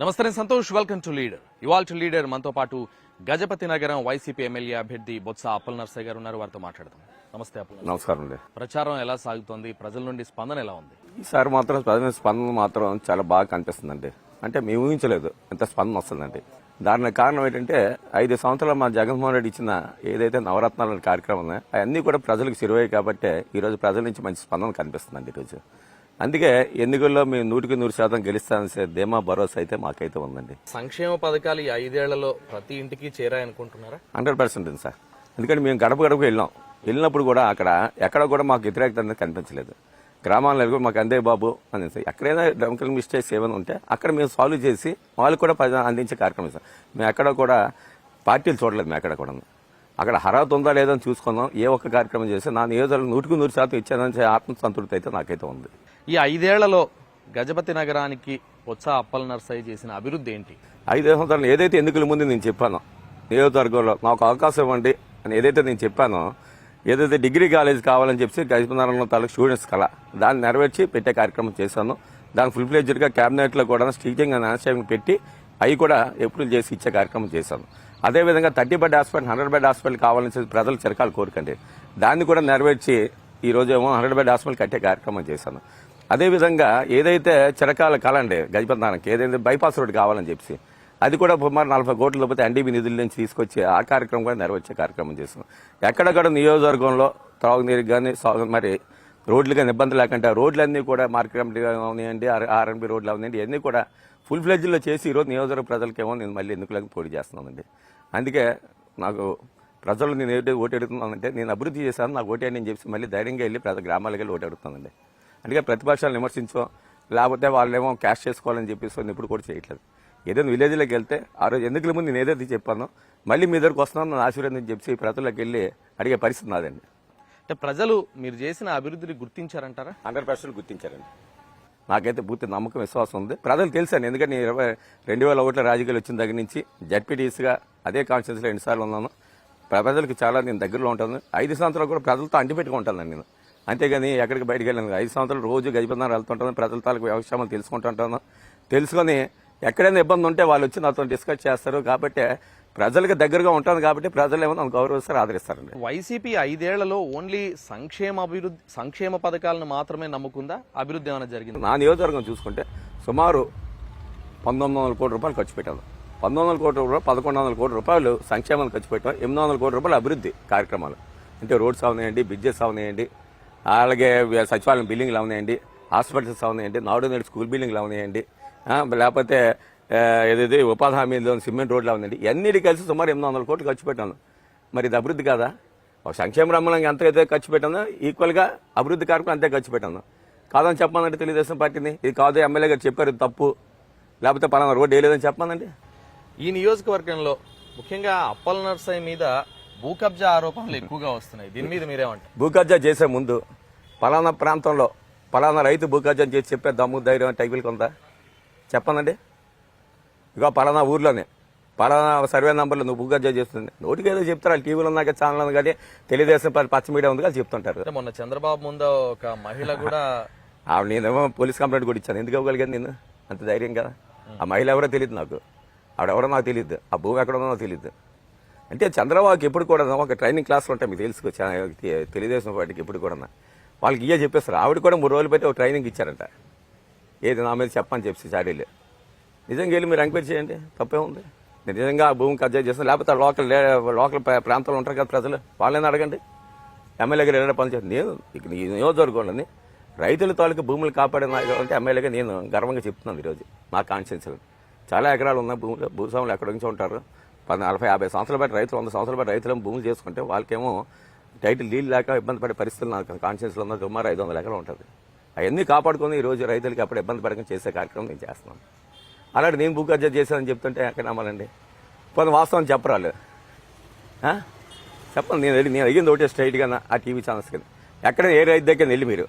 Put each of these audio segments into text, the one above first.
నమస్తే నేను Santosh. Welcome to leader. ఇవాళ లీడర్ మనతో పాటు గజపతి నగరం వైసీపీ ఎమ్మెల్యే అభ్యర్థి బొత్స అప్పల్ నర్సయ్య గారు ఉన్నారు. వారితో మాట్లాడదాం. నమస్తే అప్పల్. నమస్కారం అండి. ప్రచారం ఎలా సాగుతోంది? ప్రజల నుండి స్పందన ఎలా ఉంది? ఈసారి మాత్రం ప్రజల స్పందన మాత్రం చాలా బాగా కనిపిస్తుందండి. అంటే మేము ఊహించలేదు ఎంత స్పందన వస్తుందండి. దానికి కారణం ఏంటంటే 5 సంవత్సరాలు మా జగన్మోహన్ రెడ్డి ఇచ్చిన ఏదైతే నవరత్నాల కార్యక్రమం ఉన్నాయో అవన్నీ కూడా ప్రజలకు సిరువయ్యాయి కాబట్టి ఈరోజు ప్రజల నుంచి మంచి స్పందన కనిపిస్తుందండి ఈరోజు. అందుకే ఎన్నికల్లో మేము 100% గెలుస్తామనే ధీమా భరోసా అయితే మాకైతే ఉందండి. సంక్షేమ పథకాలు ఈ 5 ఏళ్లలో ప్రతి ఇంటికి చేరాయనుకుంటున్నారా? 100% సార్. ఎందుకంటే మేము గడప గడపకు వెళ్ళినప్పుడు కూడా అక్కడ ఎక్కడ కూడా మాకు వ్యతిరేకత అనేది కనిపించలేదు. గ్రామాల్లో కూడా మాకు అందే బాబు అని ఎక్కడైనా డెమోక్రటిక్ మిస్టేక్స్ ఏమైనా ఉంటే అక్కడ మేము సాల్వ్ చేసి వాళ్ళకు కూడా అందించే కార్యక్రమం సార్. మేము ఎక్కడ కూడా పార్టీలు చూడలేదు. మేము ఎక్కడ కూడా అక్కడ అర్హత ఉందా లేదో అని చూసుకుందాం. ఏ ఒక్క కార్యక్రమం చేసి నా నియోజకవర్గం 100% ఇచ్చానని ఆత్మసంతృప్తి అయితే నాకైతే ఉంది. ఈ 5 ఏళ్లలో గజపతి నగరానికి బొత్స అప్పల్ నర్సయ్య చేసిన అభివృద్ధి ఏంటి? 5 సంవత్సరాలు ఏదైతే ఎన్నికల ముందు నేను చెప్పానో నియోజకవర్గంలో నాకు అవకాశం ఇవ్వండి అని ఏదైతే నేను చెప్పానో, ఏదైతే డిగ్రీ కాలేజ్ కావాలని చెప్పి గజపతి నగరంలో తాలూకు స్టూడెంట్స్ కల దాన్ని నెరవేర్చి పెట్టే కార్యక్రమం చేశాను. దాని ఫుల్ ఫ్లెడ్జ్డ్గా క్యాబినెట్లో కూడా స్టీచింగ్ అండ్ ఆన్స్టైంగ్ పెట్టి అవి కూడా అప్రూవల్ చేసి ఇచ్చే కార్యక్రమం చేశాను. అదేవిధంగా 30 బెడ్ హాస్పిటల్ 100 బెడ్ హాస్పిటల్ కావాలని ప్రజలు చిరకాలు కోరికండి దాన్ని కూడా నెరవేర్చి ఈ రోజు ఏమో 100 బెడ్ హాస్పిటల్ కట్టే కార్యక్రమం చేశాను. అదేవిధంగా ఏదైతే చిరకాల కళ అండి గజపతి నగరానికి ఏదైతే బైపాస్ రోడ్ కావాలని చెప్పి అది కూడా సుమారు 40 కోట్ల రూపాయలు ఎన్డీబీ నిధుల నుంచి తీసుకొచ్చి ఆ కార్యక్రమం కూడా నెరవేర్చే కార్యక్రమం చేస్తున్నాం. ఎక్కడెక్కడ నియోజకవర్గంలో త్రాగునీరు కానీ మరి రోడ్లు కానీ ఇబ్బంది లేకుండా రోడ్లన్నీ కూడా మార్కెట్ అవునాయండి, ఆర్ఎన్బి రోడ్లు అవునాయండి, ఇవన్నీ కూడా ఫుల్ ఫ్లెడ్జ్లో చేసి ఈరోజు నియోజకవర్గ ప్రజలకేమో నేను మళ్ళీ ఎన్నికలకు పోటీ చేస్తున్నానండి. అందుకే నాకు ప్రజలు నేను ఏంటి ఓటు అడుగుతున్నానంటే నేను అభివృద్ధి చేశాను, నాకు ఓటేయండి అని చెప్పి మళ్ళీ ధైర్యంగా వెళ్ళి గ్రామాలకు వెళ్ళి ఓటు అడుగుతానండి. అందుకే ప్రతిపక్షాలను విమర్శించో లేకపోతే వాళ్ళేమో క్యాష్ చేసుకోవాలని చెప్పేసి నేను ఇప్పుడు కూడా చేయట్లేదు. ఏదైనా విలేజ్లోకి వెళ్తే ఆ రోజు ఎన్నికల ముందు నేను ఏదైతే చెప్పానో మళ్ళీ మీ దగ్గరకు వస్తున్నాను నన్ను ఆశీర్వాదం చెప్పి ప్రజలకు వెళ్ళి అడిగే పరిస్థితి నాదండి. అంటే ప్రజలు మీరు చేసిన అభివృద్ధిని గుర్తించారంటారా? 100% గుర్తించారండి. నాకైతే పూర్తి నమ్మకం విశ్వాసం ఉంది. ప్రజలు తెలుసాను. ఎందుకంటే 2001 రాజకీయాలు వచ్చిన దగ్గర నుంచి జడ్పీటీసీగా అదే కాన్స్టిట్యూన్సీలో 2 సార్లు ఉన్నాను. ప్రజలకు చాలా నేను దగ్గరలో ఉంటాను. 5 సంవత్సరాలు కూడా ప్రజలతో అంటిపెట్టుకుంటాను నేను. అంతేగాని ఎక్కడికి బయటకు వెళ్ళాను. 5 సంవత్సరాలు రోజు గజపతి నగరం వెళ్తుంటాను, ప్రజల తాలూకు వ్యవక్షేమాలు తెలుసుకుంటుంటాను. తెలుసుకొని ఎక్కడైనా ఇబ్బంది ఉంటే వాళ్ళు వచ్చి నాతో డిస్కస్ చేస్తారు. కాబట్టి ప్రజలకు దగ్గరగా ఉంటాను కాబట్టి ప్రజలు ఏమో నన్ను గౌరవిస్తారు, ఆదరిస్తారండి. వైసీపీ 5 ఏళ్లలో ఓన్లీ సంక్షేమ పథకాలను మాత్రమే నమ్ముకుందా? అభివృద్ధి ఏమైనా జరిగింది? నా నియోజకవర్గం చూసుకుంటే సుమారు 1900 కోట్ల రూపాయలు ఖర్చు పెట్టాను. 1900 కోట్ల రూపాయలు 1100 కోట్ల రూపాయలు సంక్షేమాలు ఖర్చు పెట్టాం. 800 కోట్ల రూపాయలు అభివృద్ధి కార్యక్రమాలు అంటే రోడ్స్ అవునాయండి, బ్రిడ్జెస్ అవునాయండి, అలాగే సచివాలయం బిల్డింగ్లు అవునాయండి, హాస్పిటల్స్ అవునాయండి, నాడు నేడు స్కూల్ బిల్డింగ్లు అవునాయండి, లేకపోతే ఏదైతే ఉపాధి హామీలో సిమెంట్ రోడ్లు అవునండి. ఇవన్నీ కలిసి సుమారు 800 కోట్లు ఖర్చు పెట్టాను. మరి ఇది అభివృద్ధి కాదా? ఒక సంక్షేమ రంగంలో ఎంతైతే ఖర్చు పెట్టానో ఈక్వల్గా అభివృద్ధి కార్యక్రమం అంతే ఖర్చు పెట్టాను. కాదని చెప్పానంటే తెలుగుదేశం పార్టీని ఇది కాదు ఎమ్మెల్యే గారు చెప్పారు తప్పు, లేకపోతే పలానా రోడ్డు వేయలేదని చెప్పానండి. ఈ నియోజకవర్గంలో ముఖ్యంగా అప్పల్ నర్సయ్య మీద భూ కబ్జా ఆరోపణలు ఎక్కువగా వస్తున్నాయి. దీని మీద మీరేమంటారు? భూ కబ్జా చేసే ముందు పలానా ప్రాంతంలో పలానా రైతు భూ కబ్జా చేసి చెప్పే దమ్ము ధైర్యం టైబుల్ కొందా చెప్పానండి. ఇక పలానా ఊర్లోనే పలానా సర్వే నంబర్లో నువ్వు భూ కబ్జా చేస్తుంది నోటికి ఏదో చెప్తారు. వాళ్ళు టీవీలో ఉన్నాక ఛానల్ ఉంది కానీ తెలుగుదేశం పచ్చ మీడియా ఉంది కానీ చెప్తుంటారు. మొన్న చంద్రబాబు ముందు ఒక మహిళ కూడా నేనేమో పోలీస్ కంప్లైంట్ కూడా ఇచ్చాను. ఎందుకు ఇవ్వగలిగాను నేను అంత ధైర్యం కదా? ఆ మహిళ ఎవరో తెలియదు నాకు, ఆవిడెవరో నాకు తెలియదు, ఆ భూమి ఎక్కడ ఉందో నాకు తెలియదు. అంటే చంద్రబాబుకి ఎప్పుడు కూడా ఒక ట్రైనింగ్ క్లాసులు ఉంటాయి మీకు తెలుసుకో తెలుగుదేశం పార్టీకి ఎప్పుడు కూడా వాళ్ళకి ఇయ్యే చెప్పేస్తారు. ఆవిడ కూడా 3 రోజులు పెట్టి ఒక ట్రైనింగ్ ఇచ్చారంట. ఏది నా మీద చెప్పని చెప్పి చాడీలు నిజంగా వెళ్ళి మీరు ఎంక్వైరీ చేయండి, తప్పే ఉంది. నిజంగా ఆ భూమి కబ్జా చేస్తాను లేకపోతే లోకల్ ప్రాంతాలు ఉంటారు కదా ప్రజలు వాళ్ళని అడగండి. ఎమ్మెల్యేగా ఏదైనా పని చేస్తాను నేను ఇక ఈ నియోజకవర్గంలోని రైతుల తాలూకు భూములు కాపాడే అంటే ఎమ్మెల్యేగా నేను గర్వంగా చెప్తున్నాను. ఈరోజు మా కాన్స్టిట్యూన్సీలో చాలా ఎకరాలు ఉన్నాయి భూములు. భూస్వాములు ఎక్కడి నుంచి ఉంటారు 40-50 సంవత్సరాల బట్టి రైతులు 100 సంవత్సరాల బట్టి రైతులు భూములు చేసుకుంటే వాళ్ళకేమో టైటిల్ నీళ్ళు లేక ఇబ్బంది పడే పరిస్థితులు నాకు కాన్స్టిట్యూన్సీలో ఉన్న సుమారు 500 ఎకరాలు ఉంటుంది. అవన్నీ కాపాడుకొని ఈరోజు రైతులకి అప్పుడు ఇబ్బంది పడకుండా చేసే కార్యక్రమం నేను చేస్తున్నాను. అలాంటి నేను భూ కబ్జా చేశానని చెప్తుంటే ఎక్కడ నమ్మాలండి? కొన్ని వాస్తవం చెప్పరాలు చెప్పండి. నేను అడిగింది ఒకటే స్ట్రైట్గా ఆ టీవీ ఛానల్స్ కింద ఎక్కడ ఏ రైతు దగ్గర వెళ్ళి మీరు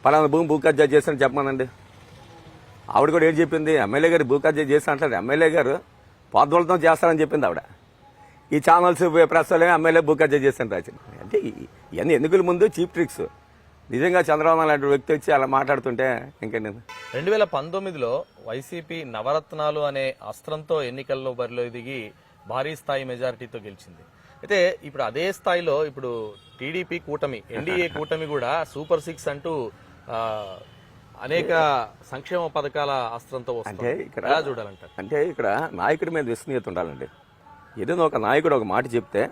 పలానా భూమి భూ కబ్జా చేశానని చెప్పమానండి. ఆవిడ కూడా ఏం చెప్పింది? ఎమ్మెల్యే గారు భూ కబ్జా చేస్తా అంటారు. ఎమ్మెల్యే గారు పాదోళతో చేస్తారని చెప్పింది ఆవిడ. ఈ ఛానల్స్ ప్రెస్లో ఎమ్మెల్యే భూ కబ్జా చేస్తాను రాసింది. అంటే ఇవన్నీ ఎన్నికల ముందు చీప్ ట్రిక్స్. నిజంగా చంద్రబాబు లాంటి వ్యక్తి వచ్చి అలా మాట్లాడుతుంటే ఇంకేంటి 2019లో వైసీపీ నవరత్నాలు అనే అస్త్రంతో ఎన్నికల్లో బరిలో దిగి భారీ స్థాయి మెజారిటీతో గెలిచింది. అయితే ఇప్పుడు అదే స్థాయిలో ఇప్పుడు టీడీపీ కూటమి ఎన్డీఏ కూటమి కూడా సూపర్ 6 అంటూ అనేక సంక్షేమ పథకాల అస్త్రంతో వస్తుంది. ఎలా చూడాలంటారు? అంటే ఇక్కడ నాయకుడి మీద విశ్వనీయత ఉండాలండి. ఏదైనా ఒక నాయకుడు ఒక మాట చెప్తే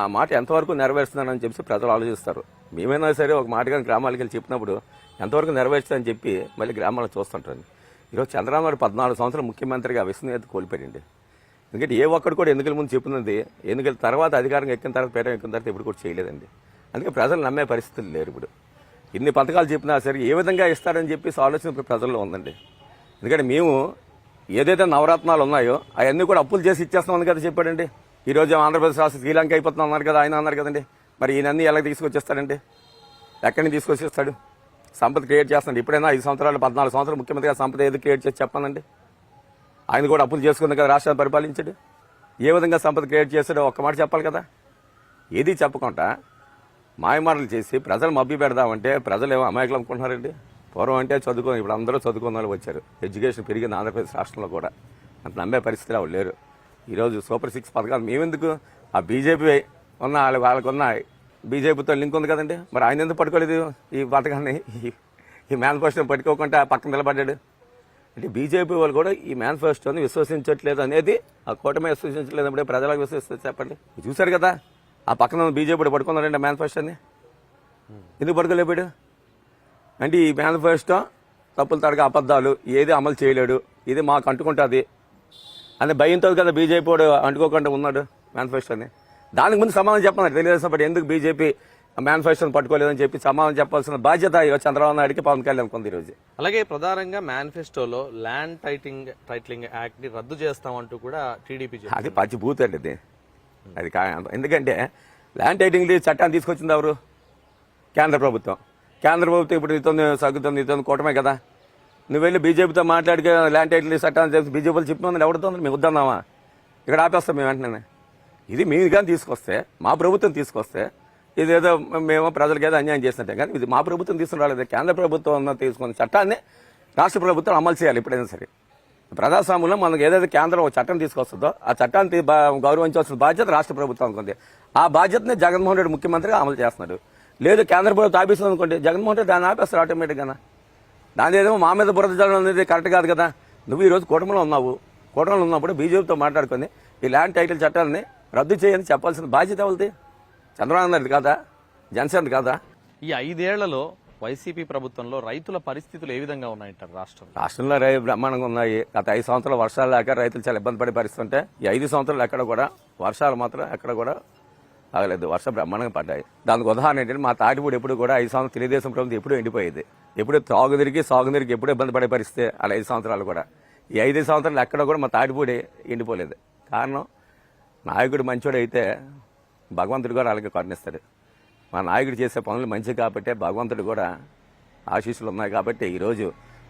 ఆ మాట ఎంతవరకు నెరవేరుస్తున్నానని చెప్పి ప్రజలు ఆలోచిస్తారు. మేమైనా సరే ఒక మాట కానీ గ్రామాలకు వెళ్ళి చెప్పినప్పుడు ఎంతవరకు నెరవేరుస్తుందని చెప్పి మళ్ళీ గ్రామాల్లో చూస్తుంటారు. ఈరోజు చంద్రబాబు నాయుడు 14 సంవత్సరాలు ముఖ్యమంత్రిగా విశ్వనీయత కోల్పోయాడండి. ఎందుకంటే ఏ ఒక్కడు కూడా ఎన్నికల ముందు చెప్పినది ఎన్నికల తర్వాత అధికారం ఎక్కిన తర్వాత పీఠం ఎక్కిన తర్వాత ఇప్పుడు కూడా చేయలేదండి. అందుకే ప్రజలు నమ్మే పరిస్థితులు లేరు. ఇప్పుడు ఇన్ని పథకాలు చెప్పినా సరే ఏ విధంగా ఇస్తారని చెప్పేసి ఆలోచన ఇప్పుడు ప్రజల్లో ఉందండి. ఎందుకంటే మేము ఏదైతే నవరత్నాలు ఉన్నాయో అవన్నీ కూడా అప్పులు చేసి ఇచ్చేస్తామని కదా చెప్పాడండి. ఈరోజు ఆంధ్రప్రదేశ్ రాష్ట్రం శ్రీలంక అయిపోతున్నాం అన్నారు కదా, ఆయన అన్నారు కదండి. మరి ఈయనన్నీ ఎలా తీసుకొచ్చేస్తాడండి? ఎక్కడి నుంచి తీసుకొచ్చేస్తాడు? సంపద క్రియేట్ చేస్తాడు. ఇప్పుడైనా 5 సంవత్సరాలు 14 సంవత్సరాలు ముఖ్యమంత్రిగా సంపద ఏది క్రియేట్ చేసి చెప్పానండి. ఆయన కూడా అప్పులు చేసుకుంది కదా రాష్ట్రాన్ని పరిపాలించాడు. ఏ విధంగా సంపద క్రియేట్ చేస్తాడో ఒక్క మాట చెప్పాలి కదా. ఏది చెప్పకుండా మాయమాటలు చేసి ప్రజలు మభ్య పెడదామంటే ప్రజలు ఏమో అమాయకులు అనుకుంటున్నారండి. పూర్వం అంటే చదువుకుని ఇప్పుడు అందరూ చదువుకున్న వాళ్ళు వచ్చారు. ఎడ్యుకేషన్ పెరిగింది ఆంధ్రప్రదేశ్ రాష్ట్రంలో కూడా. అంత నమ్మే పరిస్థితులు వాళ్ళు లేరు. ఈరోజు సూపర్ 6 పథకాలు మేమెందుకు ఆ బీజేపీ ఉన్న వాళ్ళకున్న బీజేపీతో లింక్ ఉంది కదండి. మరి ఆయన ఎందుకు పట్టుకోలేదు ఈ పథకాన్ని? ఈ మేనిఫెస్టోని పట్టుకోకుండా పక్కన నిలబడ్డాడు. అంటే బీజేపీ వాళ్ళు కూడా ఈ మేనిఫెస్టోని విశ్వసించట్లేదు అనేది ఆ కూటమి విశ్వసించలేదు. అప్పుడే ప్రజలకు విశ్వసిస్తే చెప్పండి. చూశారు కదా ఆ పక్కన బీజేపీ పట్టుకున్నారండి ఆ మేనిఫెస్టోని. ఎందుకు పట్టుకోలేపాడు అంటే ఈ మేనిఫెస్టో తప్పులు తడగా అబద్ధాలు ఏది అమలు చేయలేడు, ఇది మాకు అంటుకుంటుంది అని భయంతో కదా బీజేపీ వాడు అంటుకోకుండా ఉన్నాడు మేనిఫెస్టోని. దానికి ముందు సమాధానం చెప్పన్నారు తెలుగుదేశం పార్టీ ఎందుకు బీజేపీ మేనిఫెస్టోని పట్టుకోలేదని చెప్పి సమాధానం చెప్పాల్సిన బాధ్యత చంద్రబాబు నాయుడికి పవన్ కళ్యాణ్ ఉంది ఈరోజు. అలాగే ప్రధానంగా మేనిఫెస్టోలో ల్యాండ్ టైటిలింగ్ యాక్ట్ ని రద్దు చేస్తామంటూ కూడా టీడీపీ అది పచ్చి బూత్ అండి. అది ఎందుకంటే ల్యాండ్ టైటిలింగ్ చట్టాన్ని తీసుకొచ్చింది ఎవరు? కేంద్ర ప్రభుత్వం. కేంద్ర ప్రభుత్వం ఇప్పుడు నీతో సగ్గుతుంది, నీతో కూటమే కదా. నువ్వు వెళ్ళి బీజేపీతో మాట్లాడితే ల్యాండ్ టైటిల్ చట్టాన్ని చెప్పి బీజేపీలు చెప్పిన ఎవరితో మేము వద్దన్నామా? ఇక్కడ ఆపేస్తాం మేము వెంటనే. ఇది మీరు కానీ తీసుకొస్తే మా ప్రభుత్వం తీసుకొస్తే ఇదేదో మేము ప్రజలకు ఏదో అన్యాయం చేస్తుంటే కానీ ఇది మా ప్రభుత్వం తీసుకుని రాలేదు. కేంద్ర ప్రభుత్వం తీసుకున్న చట్టాన్ని రాష్ట్ర ప్రభుత్వం అమలు చేయాలి ఎప్పుడైనా సరే. ప్రజాస్వామ్యంలో మనకు ఏదైతే కేంద్రం ఒక చట్టం తీసుకొస్తుందో ఆ చట్టాన్ని గౌరవించాల్సిన బాధ్యత రాష్ట్ర ప్రభుత్వానికి ఉంది. ఆ బాధ్యతని జగన్మోహన్ రెడ్డి ముఖ్యమంత్రిగా అమలు చేస్తున్నాడు. లేదు కేంద్ర ప్రభుత్వం ఆపేస్తుంది అనుకోండి, జగన్మోహన్ రెడ్డి దాన్ని ఆపేస్తారు ఆటోమేటిక్గా. దాని ఏదేమో మా మీద బురద జల్లడం అనేది కరెక్ట్ కాదు కదా. నువ్వు ఈరోజు కూటమిలో ఉన్నావు. కూటమిలో ఉన్నప్పుడు బీజేపీతో మాట్లాడుకొని ఈ ల్యాండ్ టైటిల్ చట్టాన్ని రద్దు చేయని చెప్పాల్సిన బాధ్యత ఎవరిది? చంద్రబాబు నాయుడు కాదా? జనసేన కాదా? ఈ 5 ఏళ్లలో వైసీపీ ప్రభుత్వంలో రైతుల పరిస్థితులు ఏ విధంగా ఉన్నాయంటారు? రాష్ట్రంలో బ్రహ్మాండంగా ఉన్నాయి. గత 5 సంవత్సరాలు వర్షాలు లేక రైతులు చాలా ఇబ్బంది పడే పరిస్థితి ఉంటే ఈ 5 సంవత్సరాలు ఎక్కడ కూడా వర్షాలు మాత్రం ఎక్కడ కూడా ఆగలేదు. వర్షం బ్రహ్మాండంగా పడ్డాయి. దానికి ఉదాహరణ ఏంటంటే మా తాటిపూడి ఎప్పుడు కూడా 5 సంవత్సరాలు తెలుగుదేశం ప్రభుత్వం ఎప్పుడూ ఎండిపోయేది. ఎప్పుడు సాగునీరికి ఎప్పుడూ ఇబ్బంది పడే పరిస్థితి అలా 5 సంవత్సరాలు కూడా. ఈ 5 సంవత్సరాలు ఎక్కడ కూడా మా తాటిపూడి ఎండిపోలేదు. కారణం నాయకుడు మంచోడు అయితే భగవంతుడు కూడా అలాగే కరుణిస్తాడు. మా నాయకుడు చేసే పనులు మంచివి కాబట్టి భగవంతుడు కూడా ఆశీస్సులు ఉన్నాయి కాబట్టి ఈరోజు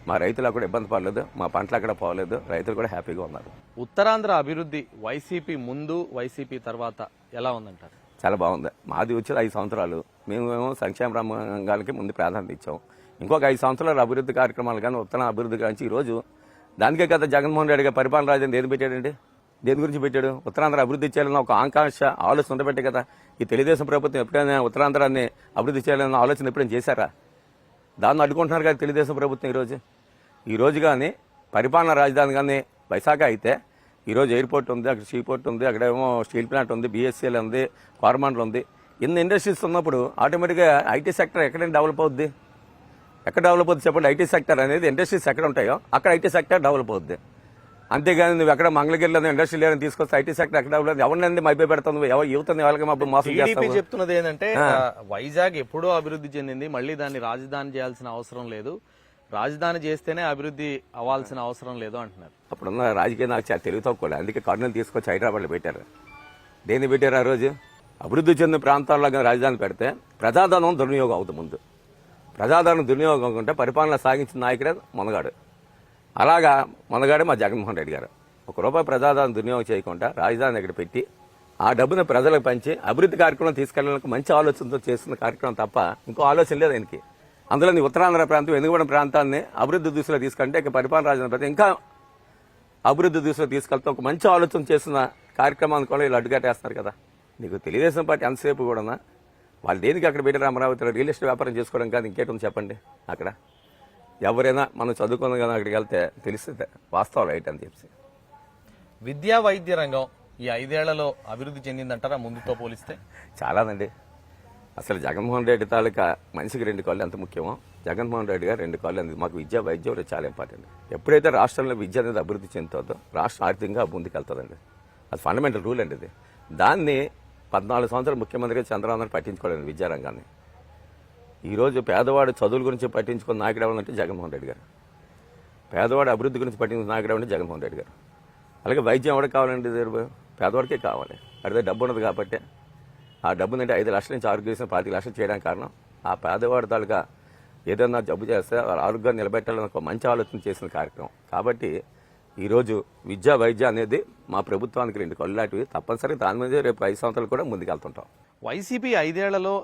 మా రైతులు అక్కడ ఇబ్బంది పడలేదు, మా పంటలు అక్కడ పోలేదు, రంగులు కూడా హ్యాపీగా ఉన్నారు. ఉత్తరాంధ్ర అభివృద్ధి వైసీపీ ముందు వైసీపీ తర్వాత ఎలా ఉందంటారు? చాలా బాగుంది. మాది వచ్చి 5 సంవత్సరాలు మేము సంక్షేమ రంగాలకి ముందు ప్రాధాన్యత ఇచ్చాం. ఇంకొక 5 సంవత్సరాల అభివృద్ధి కార్యక్రమాలు కానీ ఉత్తరాంధ్ర అభివృద్ధి కానీ ఈరోజు దానికే కదా జగన్మోహన్ రెడ్డి గారు పరిపాలన రాజధాని ఏది పెట్టాడండి? దేని గురించి పెట్టాడు? ఉత్తరాంధ్ర అభివృద్ధి చేయాలన్న ఒక ఆకాంక్ష ఆలోచన ఉండబట్టే కదా ఈ తెలుగుదేశం ప్రభుత్వం ఎప్పుడైనా ఉత్తరాంధ్రాన్ని అభివృద్ధి చేయాలన్న ఆలోచన ఎప్పుడైనా చేశారా? దాన్ని అడ్డుకుంటున్నారు కదా తెలుగుదేశం ప్రభుత్వం ఈరోజు కానీ పరిపాలన రాజధాని కానీ వైశాఖ అయితే ఈరోజు ఎయిర్పోర్ట్ ఉంది, అక్కడ సీపోర్ట్ ఉంది, అక్కడేమో స్టీల్ ప్లాంట్ ఉంది, BSCL ఉంది, కార్మండ్లు ఉంది. ఇన్ని ఇండస్ట్రీస్ ఉన్నప్పుడు ఆటోమేటిక్గా ఐటీ సెక్టర్ ఎక్కడైనా డెవలప్ అవుద్ది? ఎక్కడ డెవలప్ అవుతుంది చెప్పండి? ఐటీ సెక్టర్ అనేది ఇండస్ట్రీస్ ఎక్కడ ఉంటాయో అక్కడ ఐటీ సెక్టర్ డెవలప్ అవుద్ది. అంతేగాని నువ్వు ఎక్కడ మంగళగిరిలో ఇండస్ట్రీ లేదని తీసుకొస్తే ఐటీ సెక్టర్ ఎక్కడ డెవలప్ ఎవరినండి మైపే పెడతావు? యువతని వాళ్ళకి మాకు మోసం చేస్తావు. చెప్తున్నది ఏంటంటే వైజాగ్ ఎప్పుడూ అభివృద్ధి చెందింది, మళ్ళీ దాన్ని రాజధాని చేయాల్సిన అవసరం లేదు, రాజధాని చేస్తేనే అభివృద్ధి అవ్వాల్సిన అవసరం లేదు అంటున్నారు. అప్పుడున్న రాజకీయ నాకు చాలా తెలివి తక్కువ. అందుకే కర్నూలు తీసుకొచ్చి హైదరాబాద్లో పెట్టారు. దేన్ని పెట్టారు? ఆ రోజు అభివృద్ధి చెందిన ప్రాంతాల్లో రాజధాని పెడితే ప్రజాధనం దుర్వినియోగం అవుతుంది. ముందు ప్రజాధనం దుర్వినియోగం అవ్వకుంటే పరిపాలన సాగించిన నాయకుడే మొనగాడు. అలాగా మొనగాడే మా జగన్మోహన్ రెడ్డి గారు. ₹1 ప్రజాధనం దుర్వినియోగం చేయకుండా రాజధాని దగ్గర పెట్టి ఆ డబ్బును ప్రజలకు పంచి అభివృద్ధి కార్యక్రమం తీసుకెళ్ళడానికి మంచి ఆలోచనతో చేస్తున్న కార్యక్రమం తప్ప ఇంకో ఆలోచన లేదు ఆయనకి. అందులో నీ ఉత్తరాంధ్ర ప్రాంతం వెనుకబడిన ప్రాంతాన్ని అభివృద్ధి దిశలో తీసుకుంటే ఇక పరిపాలన రాజధాని ప్రాంతం ఇంకా అభివృద్ధి దిశలో తీసుకెళ్తే ఒక మంచి ఆలోచన చేసిన కార్యక్రమాన్ని కూడా వీళ్ళు అడ్డుకట్టేస్తారు కదా. నీకు తెలుగుదేశం పార్టీ ఎంతసేపు కూడా వాళ్ళు దేనికి అక్కడ పెట్టారు అమరావతిలో రియల్ ఎస్టేట్ వ్యాపారం చేసుకోవడం కాదు ఇంకేటో చెప్పండి. అక్కడ ఎవరైనా మనం చదువుకున్న కానీ అక్కడికి వెళ్తే తెలిస్తే వాస్తవాలు రైట్ అని చెప్పి. విద్యా వైద్య రంగం ఈ 5 ఏళ్లలో అభివృద్ధి చెందిందంటారా ముందుతో పోలిస్తే? చాలానండి. అసలు జగన్మోహన్ రెడ్డి తాలూకా మనిషికి 2 కాళ్ళు ఎంత ముఖ్యమో జగన్మోహన్ రెడ్డి గారు 2 కాళ్ళు అనేది మాకు విద్యా వైద్యం చాలా ఇంపార్టెంట్. ఎప్పుడైతే రాష్ట్రంలో విద్య అనేది అభివృద్ధి చెందుతుందో రాష్ట్రం ఆర్థికంగా ముందుకెళ్తుందండి. అది ఫండమెంటల్ రూల్ అండి. ఇది దాన్ని 14 సంవత్సరాలు ముఖ్యమంత్రిగా చంద్రబాబు నాయుడు పట్టించుకోలేదు విద్యారంగాన్ని. ఈరోజు పేదవాడు చదువుల గురించి పట్టించుకున్న నాయకుడు ఎవరంటే జగన్మోహన్ రెడ్డి గారు. పేదవాడు అభివృద్ధి గురించి పట్టించుకున్న నాయకుడు ఎవరంటే జగన్మోహన్ రెడ్డి గారు. అలాగే వైద్యం ఎవరికి కావాలండి? పేదవాడికే కావాలి. అడితే డబ్బు ఉన్నది కాబట్టి ఆ డబ్బు అంటే 5 లక్షల నుంచి ఆరోగ్యం 25 లక్షలు చేయడానికి కారణం ఆ పేదవాడి తాలూకా ఏదైనా జబ్బు చేస్తే వాళ్ళ ఆరోగ్యాన్ని నిలబెట్టాలని ఒక మంచి ఆలోచన చేసిన కార్యక్రమం. కాబట్టి ఈరోజు విద్యా వైద్య అనేది మా ప్రభుత్వానికి 2 కళ్ళు లాంటివి. తప్పనిసరిగా దాని మీద రేపు 5 సంవత్సరాలు కూడా ముందుకెళ్తుంటాం. వైసీపీ 5 ఏళ్లలో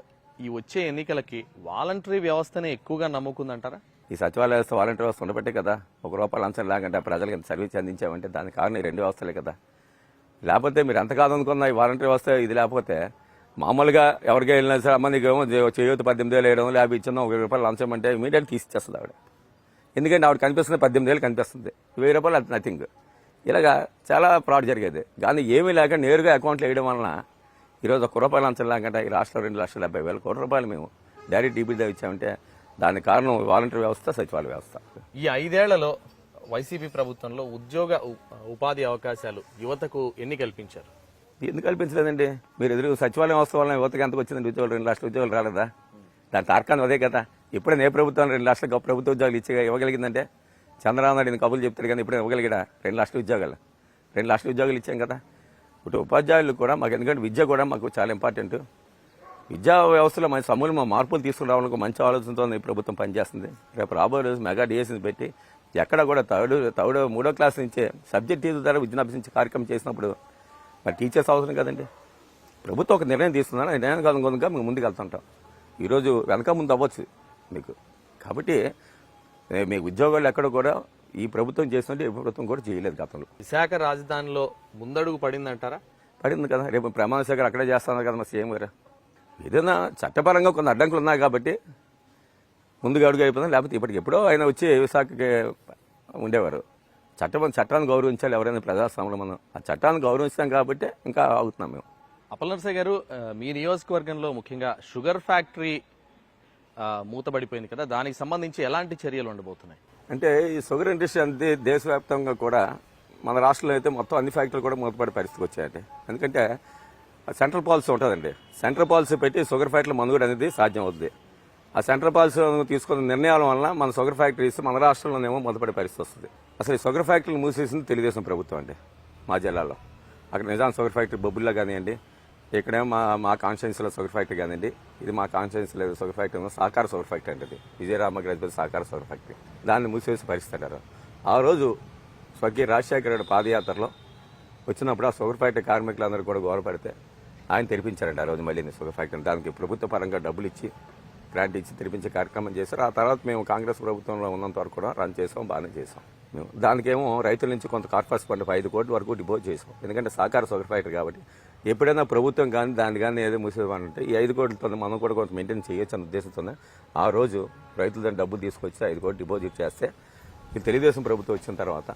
ఈ వచ్చే ఎన్నికలకి వాలంటరీ వ్యవస్థనే ఎక్కువగా నమ్ముకుందంటారా? ఈ సచివాలయ వ్యవస్థ వాలంటీర్ వ్యవస్థ ఉండబట్టే కదా ₹1 లంచం లేకంటే ప్రజలకు ఎంత సర్వీస్ అందించామంటే దానికి కారణం ఈ 2 వ్యవస్థలే కదా. లేకపోతే మీరు ఎంత కాదనుకున్న ఈ వాలంటీర్ వ్యవస్థ ఇది లేకపోతే మామూలుగా ఎవరికి వెళ్ళినా సరే అమ్మ నీకేమో చేయూత 18,000 వేయడం లేకపోతే ఇచ్చిన ₹1 లంచం అంటే ఇమీడియట్ తీసిచ్చేస్తుంది ఆవిడ. ఎందుకంటే ఆవిడ కనిపిస్తుంది 18,000 కనిపిస్తుంది, ₹1,000 అది నథింగ్. ఇలాగా చాలా ఫ్రాడ్ జరిగేది. కానీ ఏమీ లేక నేరుగా అకౌంట్లో వేయడం వలన ఈరోజు ₹1 లంచం లేకంటే ఈ రాష్ట్రంలో ₹2,70,000 కోట్ల మేము డైరెక్ట్ డీబీగా ఇచ్చామంటే దానికి కారణం వాలంటీర్ వ్యవస్థ సచివాలయ వ్యవస్థ. ఈ 5 ఏళ్లలో వైసీపీ ప్రభుత్వంలో ఉద్యోగ ఉపాధి అవకాశాలు యువతకు ఎన్ని కల్పించారు? ఎందుకు కల్పించలేదండి? మీరు ఎదురు సచివాలయం వ్యవస్థ వల్ల యువతకి ఎంతకు వచ్చిందండి? ఉద్యోగాలు 2 లక్షల ఉద్యోగాలు రాలేదా? దాని తార్కాన్ని అదే కదా. ఇప్పుడే ఏ ప్రభుత్వం 2 లక్షల ప్రభుత్వ ఉద్యోగాలు ఇవ్వగలిగిందంటే చంద్రబాబు నాయుడు కబుర్లు చెప్తారు కానీ ఇప్పుడే ఇవ్వగలిగా 2 లక్షల ఉద్యోగాలు 2 లక్షల ఉద్యోగాలు ఇచ్చాం కదా. ఇప్పుడు ఉపాధ్యాయులు కూడా మాకు ఎందుకంటే విద్య కూడా మాకు చాలా ఇంపార్టెంట్. విద్యా వ్యవస్థలో మంచి సమూల మార్పులు తీసుకురావడానికి మంచి ఆలోచనతో ఈ ప్రభుత్వం పనిచేస్తుంది. రేపు రాబోయే రోజు మెగా డిఎస్సీని పెట్టి ఎక్కడ కూడా మూడో క్లాస్ నుంచే సబ్జెక్ట్ టీచర్ ద్వారా విద్యను అభ్యసించే కార్యక్రమం చేసినప్పుడు మరి టీచర్స్ అవసరం కదండి. ప్రభుత్వం ఒక నిర్ణయం తీసుకున్నాను, నిర్ణయం కాదుగా మేము ముందుకు వెళ్తుంటాం. ఈరోజు వెనక ముందు అవ్వచ్చు మీకు. కాబట్టి మీకు ఉద్యోగాలు ఎక్కడ కూడా ఈ ప్రభుత్వం చేసినట్టు ఏ ప్రభుత్వం కూడా చేయలేదు గతంలో. విశాఖ రాజధానిలో ముందడుగు పడిందంటారా? పడింది కదా. రేపు ప్రమాణ శేఖర్ అక్కడే చేస్తున్నారు కదా మా సీఎం గారు. ఏదైనా చట్టపరంగా కొన్ని అడ్డంకులు ఉన్నాయి కాబట్టి ముందుగా అడుగు అయిపోయింది. లేకపోతే ఇప్పటికి ఎప్పుడో ఆయన వచ్చి విశాఖకి ఉండేవారు. చట్టాన్ని గౌరవించాలి. ఎవరైనా ప్రజాస్వామ్యంలో మనం ఆ చట్టాన్ని గౌరవిస్తాం కాబట్టి ఇంకా ఆగుతున్నాం మేము. అప్పలనరసయ్య గారు, మీ నియోజకవర్గంలో ముఖ్యంగా షుగర్ ఫ్యాక్టరీ మూతబడిపోయింది కదా, దానికి సంబంధించి ఎలాంటి చర్యలు ఉండబోతున్నాయి? అంటే ఈ షుగర్ ఇండస్ట్రీ అనేది దేశవ్యాప్తంగా కూడా మన రాష్ట్రంలో అయితే మొత్తం అన్ని ఫ్యాక్టరీలు కూడా మూతపడే పరిస్థితికి వచ్చాయండి. ఎందుకంటే సెంట్రల్ పాలసీ ఉంటుందండి. సెంట్రల్ పాలసీ పెట్టి షుగర్ ఫ్యాక్టరీ మనుగడ అనేది సాధ్యం అవుతుంది. ఆ సెంట్రల్ పాలసీ తీసుకున్న నిర్ణయాల వల్ల మన షుగర్ ఫ్యాక్టరీస్ మన రాష్ట్రంలోనేమో మొదపడే పరిస్థితి వస్తుంది. అసలు ఈ షుగర్ ఫ్యాక్టరీలు మూసేసింది తెలుగుదేశం ప్రభుత్వం అండి మా జిల్లాలో. అక్కడ నిజాం షుగర్ ఫ్యాక్టరీ బొబ్బుల్లో కానివ్వండి, ఇక్కడేమో మా కాన్స్టిట్యున్సీలో షుగర్ ఫ్యాక్టరీ కానివ్వండి, ఇది మా కాన్స్టిట్యున్సీలో షుగర్ ఫ్యాక్టరీ సహకార షుగర్ ఫ్యాక్టరీ అంటే విజయరామగ్రహ సహకార షుగర్ ఫ్యాక్టరీ, దాన్ని మూసేసి పరిస్థితి అంటారు. ఆ రోజు స్వర్గీయ రాజశేఖర రెడ్డి పాదయాత్రలో వచ్చినప్పుడు ఆ షుగర్ ఫ్యాక్టరీ కార్మికులందరూ కూడా గౌరవపడితే ఆయన తెరిపించారండి ఆ రోజు మళ్ళీ షుగర్ ఫ్యాక్టరీ. దానికి ప్రభుత్వ పరంగా డబ్బులు ఇచ్చి గ్రాంట్ ఇచ్చి తెరిపించే కార్యక్రమం చేశారు. ఆ తర్వాత మేము కాంగ్రెస్ ప్రభుత్వంలో ఉన్నంత వరకు కూడా రన్ చేసాం, బాగానే చేసాం. మేము దానికేమో రైతుల నుంచి కొంత కార్పొరేట్ ఫండ్ 5 కోట్ల వరకు డిపోజ్ చేసాం. ఎందుకంటే సహకార షుగర్ ఫ్యాక్టరీ కాబట్టి ఎప్పుడైనా ప్రభుత్వం కానీ దాన్ని కానీ ఏదో మూసేవాలంటే ఈ 5 కోట్లతో మనం కూడా కొంత మెయింటైన్ చేయొచ్చు అన్న ఉద్దేశంతోనే ఆ రోజు రైతుల దగ్గర డబ్బులు తీసుకొచ్చి 5 కోట్లు డిపాజిట్ చేస్తే ఇది తెలుగుదేశం ప్రభుత్వం వచ్చిన తర్వాత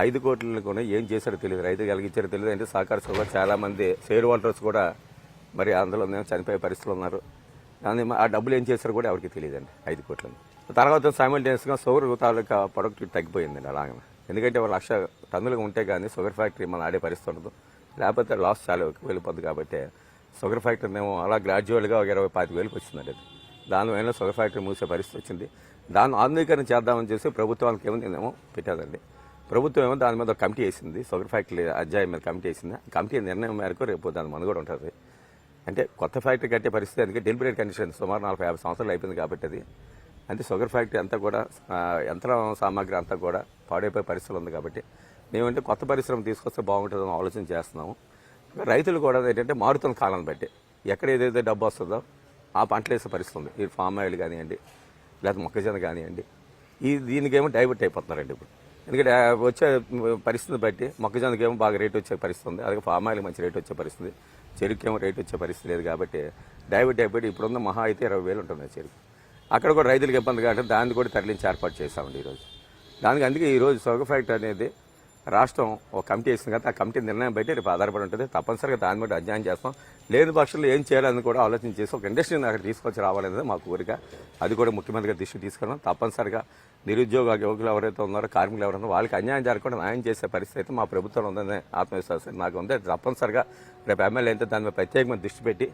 5 కోట్లను కూడా ఏం చేశారో తెలియదు, రైతులు కలిగించారో తెలియదు. అంటే సహకార షుగర్ చాలామంది షేర్ హోల్డర్స్ కూడా మరి అందులో చనిపోయే పరిస్థితులు ఉన్నారు. కానీ ఆ డబ్బులు ఏం చేశారో కూడా ఎవరికి తెలియదండి 5 కోట్లని. తర్వాత సైమల్టేనియస్గా షుగర్ తాలూకా ప్రొడక్టివిటీ తగ్గిపోయిందండి అలాగే. ఎందుకంటే 1,00,000 టన్నులుగా ఉంటే కానీ షుగర్ ఫ్యాక్టరీ మనం ఆడే పరిస్థితి ఉండదు, లేకపోతే లాస్ చాలా ఎక్కువ వెళ్ళిపోద్ది. కాబట్టి షుగర్ ఫ్యాక్టరీ ఏమో అలా గ్రాడ్యువల్గా 20-25 వచ్చిందండి. అది దానివల్ల షుగర్ ఫ్యాక్టరీ మూసే పరిస్థితి వచ్చింది. దాన్ని ఆధునీకరణ చేద్దామని చెప్పి ప్రభుత్వానికి ఏమో పెట్టాదండి. ప్రభుత్వం ఏమో దాని మీద కమిటీ వేసింది, షుగర్ ఫ్యాక్టరీ అధ్యాయం మీద కమిటీ వేసింది. కమిటీ నిర్ణయం మేరకు రేపు దాని మనుగడ ఉంటుంది. అంటే కొత్త ఫ్యాక్టరీ కట్టే పరిస్థితి అందుకే డెలిబరేట్ కండిషన్ సుమారు 40-50 సంవత్సరాలు అయిపోయింది కాబట్టి అది అంటే షుగర్ ఫ్యాక్టరీ అంతా కూడా యంత్ర సామాగ్రి అంతా కూడా పాడైపోయే పరిస్థితులు ఉంది. కాబట్టి మేమంటే కొత్త పరిశ్రమ తీసుకొస్తే బాగుంటుందని ఆలోచన చేస్తున్నాము. రైతులు కూడా ఏంటంటే మారుతున్న కాలం బట్టి ఎక్కడ ఏదైతే డబ్బు వస్తుందో ఆ పంటలు వేసే పరిస్థితి ఉంది. ఈ ఫామ్ ఆయిల్ కానివ్వండి, లేకపోతే మొక్కజొన్న కానివ్వండి, దీనికేమో డైవర్ట్ అయిపోతున్నారండి ఇప్పుడు. ఎందుకంటే వచ్చే పరిస్థితిని బట్టి మొక్కజొన్నకేమో బాగా రేటు వచ్చే పరిస్థితి ఉంది, అలాగే పామ్ ఆయిల్ మంచి రేటు వచ్చే పరిస్థితి, చెరుకేమో రేటు వచ్చే పరిస్థితి లేదు. కాబట్టి డైవర్ట్ అయిపోయి ఇప్పుడున్న మహా అయితే 20,000 ఉంటుంది చెరుకు. అక్కడ కూడా రైతులకు ఇబ్బంది కాబట్టి దాన్ని కూడా తరలించి ఏర్పాటు చేశామండి ఈరోజు. అందుకే ఈరోజు షుగర్ ఫ్యాక్టరీ అనేది రాష్ట్రం ఒక కమిటీ వేసింది కదా, ఆ కమిటీ నిర్ణయం బట్టి రేపు ఆధారపడి ఉంటుంది. తప్పనిసరిగా దాని బట్టి అధ్యయనం చేస్తాం. లేని పక్షంలో ఏం చేయాలని కూడా ఆలోచన చేసి ఒక ఇండస్ట్రీని అక్కడ తీసుకొచ్చి రావాలనేది మా కోరిక. అది కూడా ముఖ్యమంత్రిగా దృష్టి తీసుకున్నాం. తప్పనిసరిగా నిరుద్యోగ యువకులు ఎవరైతే ఉన్నారో, కార్మికులు ఎవరైనా వాళ్ళకి అన్యాయం జరగకుండా న్యాయం చేసే పరిస్థితి అయితే మా ప్రభుత్వం ఉందనే ఆత్మవిశ్వాసం నాకు ఉంది. తప్పనిసరిగా రేపు ఎమ్మెల్యే అయితే దాని మీద ప్రత్యేకమైన దృష్టి పెట్టి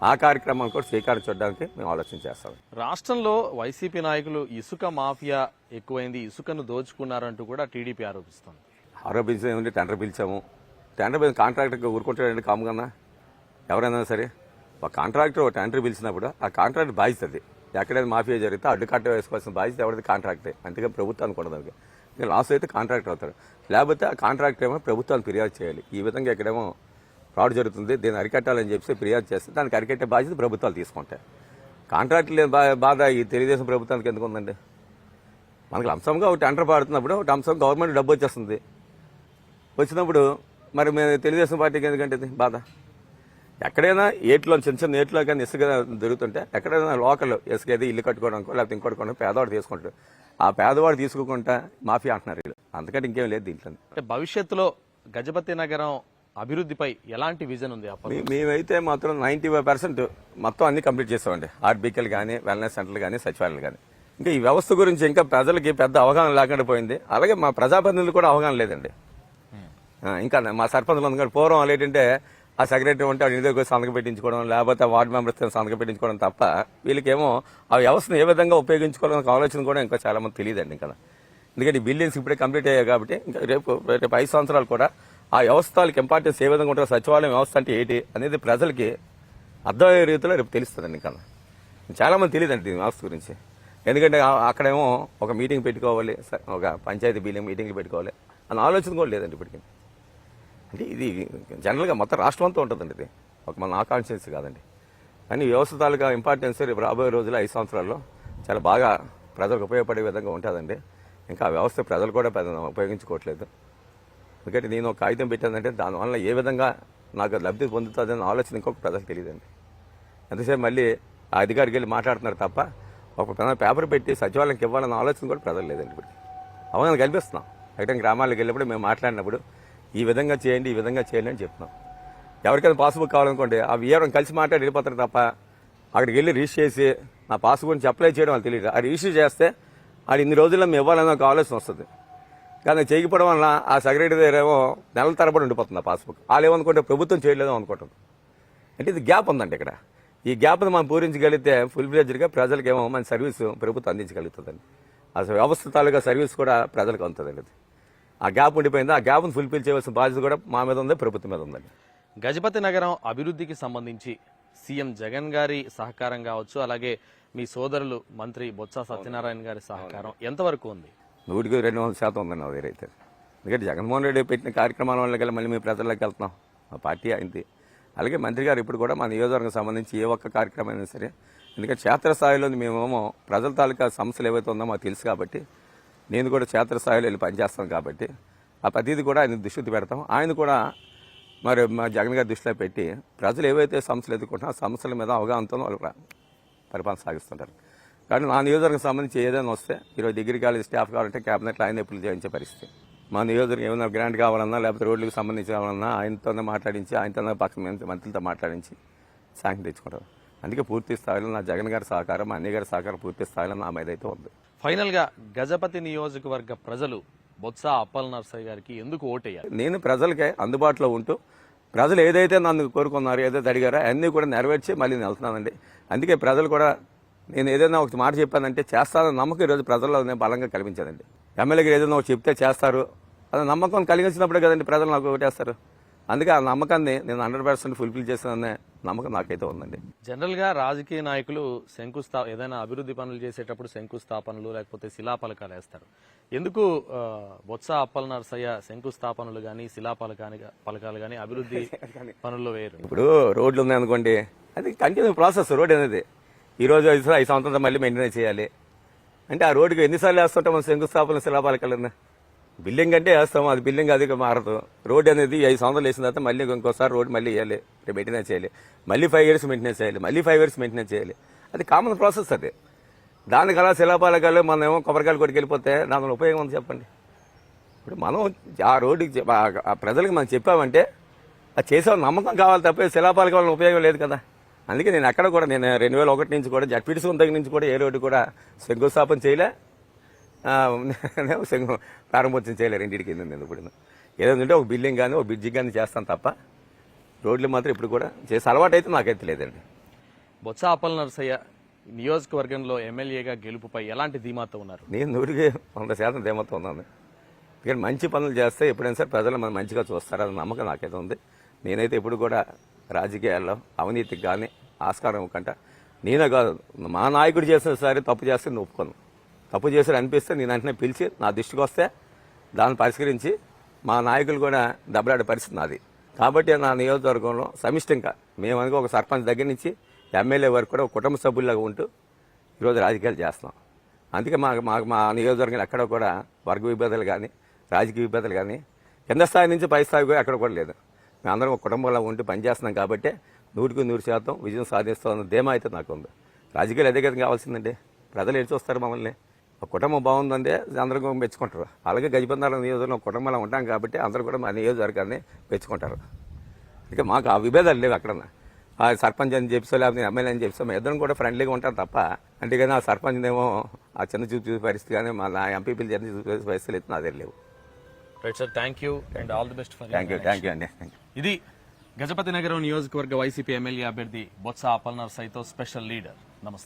ఆ కార్యక్రమాన్ని కూడా శ్రీకారం చుట్టడానికి మేము ఆలోచన చేస్తాం. రాష్ట్రంలో వైసీపీ నాయకులు ఇసుక మాఫియా ఎక్కువైంది, ఇసుకను దోచుకున్నారంటూ కూడా టీడీపీ ఆరోపిస్తోంది. ఆరోపించడం ఏమంటే టెండర్ పిలిచాము, టెండర్ పిలిచిన కాంట్రాక్టర్కి ఊరుకుంటాడండి కాముగా. ఎవరైనా సరే ఒక కాంట్రాక్టర్ ఒక టెండర్ పిలిచినప్పుడు ఆ కాంట్రాక్టర్ బాధ్యత అది. ఎక్కడైనా మాఫియా జరిగితే అడ్డుకట్ట వేసుకోవాల్సిన బాధ్యత ఎవరిది? కాంట్రాక్టే. అందుకే ప్రభుత్వాన్ని కూడా దానికి ఇంకా లాస్ అయితే కాంట్రాక్టర్ అవుతాడు, లేకపోతే ఆ కాంట్రాక్టర్ ఏమో ప్రభుత్వాన్ని ఫిర్యాదు చేయాలి. ఈ విధంగా ఎక్కడేమో ఫ్రాడ్ జరుగుతుంది, దీన్ని అరికట్టాలని చెప్పి ఫిర్యాదు చేస్తే దానికి అరికట్టే బాధ్యత ప్రభుత్వాలు తీసుకుంటాయి. కాంట్రాక్టర్ లేని బాధ ఈ తెలుగుదేశం ప్రభుత్వానికి ఎందుకు ఉందండి? మనకు అంశంగా ఒక టెండర్ పాడుతున్నప్పుడు ఒక అంశం గవర్నమెంట్ డబ్బు వచ్చేస్తుంది. వచ్చినప్పుడు మరి మేము తెలుగుదేశం పార్టీకి ఎందుకంటే బాధ? ఎక్కడైనా ఏట్లో చిన్న చిన్న ఏట్లో కానీ ఇసుక దొరుకుతుంటే ఎక్కడైనా లోకల్ ఇసుక ఏదో ఇల్లు కట్టుకోవడానికి లేకపోతే ఇంకోటి పేదవాడు తీసుకుంటాడు. ఆ పేదవాడు తీసుకోకుండా మాఫియా అంటున్నారు వీళ్ళు. అంతకంటే ఇంకేం లేదు దీంట్లో. అంటే భవిష్యత్తులో గజపతి నగరం అభివృద్ధిపై ఎలాంటి విజన్ ఉంది? మేమైతే మాత్రం 95% మొత్తం అన్ని కంప్లీట్ చేస్తామండి. ఆర్బీకేలు కానీ, వెల్నెస్ సెంటర్లు కానీ, సచివాలయాలు కానీ. ఇంకా ఈ వ్యవస్థ గురించి ఇంకా ప్రజలకి పెద్ద అవగాహన లేకుండా పోయింది. అలాగే మా ప్రజాప్రతినిధులు కూడా అవగాహన లేదండి. ఇంకా మా సర్పంచ్లు ఉంది. పూర్వం వాళ్ళు ఏంటంటే ఆ సెక్రటరీ ఉంటే వాడి దగ్గర సంతకం పెట్టించుకోవడం, లేకపోతే వార్డు మెంబర్స్ సంతకం పెట్టించుకోవడం తప్ప వీళ్ళకేమో ఆ వ్యవస్థను ఏ విధంగా ఉపయోగించుకోవాలనే ఆలోచన కూడా ఇంకా చాలా మంది తెలియదండి. ఇంకా ఎందుకంటే బిల్డింగ్స్ ఇప్పుడే కంప్లీట్ అయ్యాయి కాబట్టి ఇంకా రేపు 5 సంవత్సరాలు కూడా ఆ వ్యవస్థలకు ఇంపార్టెన్స్ ఏ విధంగా ఉంటుందో, సచివాలయం వ్యవస్థ అంటే ఏంటి అనేది ప్రజలకి అర్థమయ్యే రీతిలో రేపు తెలుస్తుందండి. ఇంకా చాలా మంది తెలియదండి దీని వ్యవస్థ గురించి. ఎందుకంటే అక్కడేమో ఒక మీటింగ్ పెట్టుకోవాలి, ఒక పంచాయతీ బిల్డింగ్ మీటింగ్లు పెట్టుకోవాలి అన్న ఆలోచన కూడా లేదండి ఇప్పటికీ. అంటే ఇది జనరల్గా మొత్తం రాష్ట్రం అంతా ఉంటుందండి. ఇది ఒక మన ఆకాంక్షన్స్ కాదండి. కానీ వ్యవస్థ తాలూకా ఇంపార్టెన్స్ రేపు రాబోయే రోజుల్లో 5 సంవత్సరాల్లో చాలా బాగా ప్రజలకు ఉపయోగపడే విధంగా ఉంటుందండి. ఇంకా ఆ వ్యవస్థ ప్రజలు కూడా ఉపయోగించుకోవట్లేదు. ఎందుకంటే నేను ఒక కాగితం పెట్టానంటే దానివల్ల ఏ విధంగా నాకు లబ్ధి పొందుతుందన్న ఆలోచన ఇంకొక ప్రజలకు తెలియదండి. ఎంతసేపు మళ్ళీ ఆ అధికారికి వెళ్ళి మాట్లాడుతున్నారు తప్ప ఒక పేపర్ పెట్టి సచివాలయంకి ఇవ్వాలన్న ఆలోచన కూడా ప్రజలు లేదండి. ఇప్పుడు అవగాహన కల్పిస్తున్నాం. అయితే గ్రామాలకు వెళ్ళినప్పుడు మేము మాట్లాడినప్పుడు ఈ విధంగా చేయండి, ఈ విధంగా చేయండి అని చెప్తున్నాం. ఎవరికైనా పాస్బుక్ కావాలనుకోండి ఆ వీఆర్ఓని కలిసి మాట్లాడి వెళ్ళిపోతారు తప్ప అక్కడికి వెళ్ళి రిజిస్టర్ చేసి నా పాస్బుక్ నుంచి అప్లై చేయడం వాళ్ళు తెలియదు. ఆ రిజిస్టర్ చేస్తే అది ఇన్ని రోజుల్లో మేము ఇవ్వాలన్న ఒక ఆలోచన వస్తుంది. కానీ చేయకపోవడం వల్ల ఆ సెక్రటరీ దగ్గర ఏమో నెలల తరబడి ఉండిపోతుంది ఆ పాస్బుక్. వాళ్ళు ఏమనుకుంటే ప్రభుత్వం చేయలేదు అనుకుంటుంది. అంటే ఇది గ్యాప్ ఉందండి ఇక్కడ. ఈ గ్యాప్ను మనం పూరించగలిగితే ఫుల్ ఫ్లెడ్జ్డ్గా ప్రజలకేమో మన సర్వీస్ ప్రభుత్వం అందించగలుగుతుందండి. అసలు వ్యవస్థ తాలూకా సర్వీస్ కూడా ప్రజలకు అందుతుందండి. అది ఆ గ్యాప్ ఉండిపోయింది. ఆ గ్యాప్ను ఫుల్ఫిల్ చేయవలసిన బాధ్యత కూడా మా మీద ఉంది, ప్రభుత్వం మీద ఉందండి. గజపతి నగరం అభివృద్ధికి సంబంధించి సీఎం జగన్ గారి సహకారం కావచ్చు, అలాగే మీ సోదరులు మంత్రి బొత్స సత్యనారాయణ గారి సహకారం ఎంతవరకు ఉంది? 100% ఉందండి నా దగ్గర అయితే. ఎందుకంటే జగన్మోహన్ రెడ్డి పెట్టిన కార్యక్రమాల వల్ల మళ్ళీ మేము ప్రజల్లోకి వెళ్తున్నాం. మా పార్టీ అయింది. అలాగే మంత్రి గారు ఇప్పుడు కూడా మా నియోజకవర్గం సంబంధించి ఏ ఒక్క కార్యక్రమం అయినా సరే, ఎందుకంటే క్షేత్రస్థాయిలో మేమేమో ప్రజల తాలూకా సమస్యలు ఏవైతే ఉందో మాకు తెలుసు కాబట్టి నేను కూడా క్షేత్రస్థాయిలో వెళ్ళి పనిచేస్తాను కాబట్టి ఆ ప్రతిదీ కూడా ఆయన దృష్టి పెడతాం. ఆయన కూడా మరి మా జగన్ గారి దృష్టిలో పెట్టి ప్రజలు ఏవైతే సమస్యలు ఎదుర్కొంటున్నా ఆ సమస్యల మీద అవగాహనతో వాళ్ళు పరిపాలన సాగిస్తుంటారు. కానీ నా నియోజకవర్గం సంబంధించి ఏదైనా వస్తే ఈరోజు డిగ్రీ కాలేజ్ స్టాఫ్ కావాలంటే క్యాబినెట్లో ఆయన ఎప్పుడు చేయించే పరిస్థితి. మా నియోజకవర్గం ఏమైనా గ్రాంట్ కావాలన్నా లేకపోతే రోడ్లకు సంబంధించి కావాలన్నా ఆయనతోనే మాట్లాడించి ఆయనతోనే పక్కన మంత్రులతో మాట్లాడించి శాంక్షన్ తెచ్చుకుంటారు. అందుకే పూర్తి స్థాయిలో నా జగన్ గారి సహకారం, మా అన్నయ్య గారి సహకారం పూర్తి స్థాయిలో నా మీద అయితే ఉంది. ఫైనల్గా గజపతి నియోజకవర్గ ప్రజలు బొత్స అప్పల్ నర్సయ్య గారికి ఎందుకు ఓటేయాలి? నేను ప్రజలకే అందుబాటులో ఉంటూ ప్రజలు ఏదైతే నన్ను కోరుకున్నారో ఏదైతే అడిగారో అన్నీ కూడా నెరవేర్చి మళ్ళీ నేను వెళ్తున్నానండి. అందుకే ప్రజలు కూడా నేను ఏదైనా ఒక మాట చెప్పానంటే చేస్తానని నమ్మకం ఈరోజు ప్రజల్లో నేను బలంగా కల్పించానండి. ఎమ్మెల్యేకి ఏదైనా ఒక చెప్తే చేస్తారు అది నమ్మకం కలిగించినప్పుడే కదండి ప్రజలు నాకు ఓటేస్తారు. అందుకే ఆ నమ్మకాన్ని నేను 100% ఫుల్ఫిల్ చేస్తాననే నమ్మకం నాకైతే ఉందండి. జనరల్గా రాజకీయ నాయకులు ఏదైనా అభివృద్ధి పనులు చేసేటప్పుడు శంకుస్థాపనలు లేకపోతే శిలాఫలకాలు వేస్తారు. ఎందుకు బొత్స అప్పల్ నర్సయ్య శంకుస్థాపనలు కానీ పలకాలు కానీ అభివృద్ధి పనుల్లో వేయరు? ఇప్పుడు రోడ్లు ఉన్నాయనుకోండి, అది కంటిన్యూ ప్రాసెస్. రోడ్ అనేది ఈ రోజు 5 సంవత్సరాలు మళ్ళీ మెయింటెనెన్స్ చేయాలి. అంటే ఆ రోడ్డుకి ఎన్నిసార్లు వేస్తుంటాం మనం శంకుస్థాపన శిలాపాలకలన్నా? బిల్డింగ్ అంటే వేస్తాం, అది బిల్డింగ్ అది మారదు. రోడ్డు అనేది 5 సంవత్సరాలు వేసిన తర్వాత మళ్ళీ ఇంకోసారి రోడ్డు మళ్ళీ వేయాలి, మెయింటెనెన్స్ చేయాలి, మళ్ళీ 5 years మెయింటెనెన్స్ చేయాలి, మళ్ళీ 5 years మెయింటెనెన్స్ చేయాలి. అది కామన్ ప్రాసెస్. అది దానికి అలా శిలాపాలకాలు మనం ఏమో కొబ్బరికాయలు కొట్టుకెళ్ళిపోతే దానివల్ల ఉపయోగం ఉంది చెప్పండి. ఇప్పుడు మనం ఆ రోడ్డుకి ఆ ప్రజలకు మనం చెప్పామంటే అది చేసే నమ్మకం కావాలి తప్ప శిలాపాలక వల్ల ఉపయోగం లేదు కదా. అందుకే నేను ఎక్కడ కూడా నేను 2001 నుంచి కూడా జడ్పీటీసీ దగ్గర నుంచి కూడా ఏ రోడ్డు కూడా శంకుస్థాపన చేయలే, ప్రారంభోత్సవం చేయలేరు. ఇంటికి నేను ఇప్పుడు ఏదంటే ఒక బిల్డింగ్ కానీ ఒక బ్రిడ్జి కానీ చేస్తాను తప్ప రోడ్లు మాత్రం ఇప్పుడు కూడా చేసి అలవాటు అయితే నాకైతే లేదండి. బొత్స అప్పలనరసయ్య నియోజకవర్గంలో ఎమ్మెల్యేగా గెలుపుపై ఎలాంటి ధీమాతో ఉన్నారు? నేను 100% ధీమాతో ఉన్నాను. ఇక్కడ మంచి పనులు చేస్తే ఎప్పుడైనా సరే ప్రజలు మనం మంచిగా చూస్తారు, అది నమ్మకం నాకైతే ఉంది. నేనైతే ఇప్పుడు కూడా రాజకీయాల్లో అవినీతికి కానీ ఆస్కారం ఇవ్వకుండా, నేనే కాదు మా నాయకుడు చేసిన సరే తప్పు చేస్తే నేను ఒప్పుకోను. తప్పు చేశారు అనిపిస్తే నేను వెంటనే పిలిచి నా దృష్టికి వస్తే దాన్ని పరిష్కరించి మా నాయకులు కూడా దెబ్బలాడే పరిస్థితి నాది. కాబట్టి నా నియోజకవర్గంలో సమిష్టిగా మేమనుకో ఒక సర్పంచ్ దగ్గర నుంచి ఎమ్మెల్యే వరకు కూడా ఒక కుటుంబ సభ్యులాగా ఉంటూ ఈరోజు రాజకీయాలు చేస్తున్నాం. అందుకే మా నియోజకవర్గంలో ఎక్కడ కూడా వర్గ విభేదాలు కానీ రాజకీయ విభేదాలు కానీ కింద స్థాయి నుంచి పై స్థాయి కూడా ఎక్కడ కూడా లేదు. మేమందరం ఒక కుటుంబంలో ఉంటూ పనిచేస్తున్నాం కాబట్టి 100% విజయం సాధిస్తామన్న ధీమా అయితే నాకు ఉంది. రాజకీయాలు అదే కదా కావాల్సిందండి. ప్రజలు ఎటు చూస్తారు మమ్మల్ని? ఒక కుటుంబం బాగుందంటే అందరూ మెచ్చుకుంటారు. అలాగే గజపందాల నియోజకవర్గంలో కుటుంబంలో ఉంటాం కాబట్టి అందరూ కూడా మా నియోజకవర్గాన్ని మెచ్చుకుంటారు. ఇక మాకు ఆ విభేదాలు లేవు. ఎక్కడన్నా ఆ సర్పంచ్ అని చెప్పిసో లేకపోతే ఎమ్మెల్యే అని చెప్పిసో మేము ఇద్దరం కూడా ఫ్రెండ్లీగా ఉంటాం తప్ప, అంటే కానీ ఆ సర్పంచ్ ఏమో ఆ చిన్న చూపు చూసే పరిస్థితి కానీ మా ఎంపీపీలు చిన్న చూసే పరిస్థితులు అయితే నా దగ్గర లేవు. Right sir, thank you and all the best for thank you అండి. ఇది గజపతి నగరం నియోజకవర్గ వైసీపీ ఎమ్మెల్యే అభ్యర్థి బొత్స అప్పలనరసయ్యతో స్పెషల్ లీడర్. నమస్తే.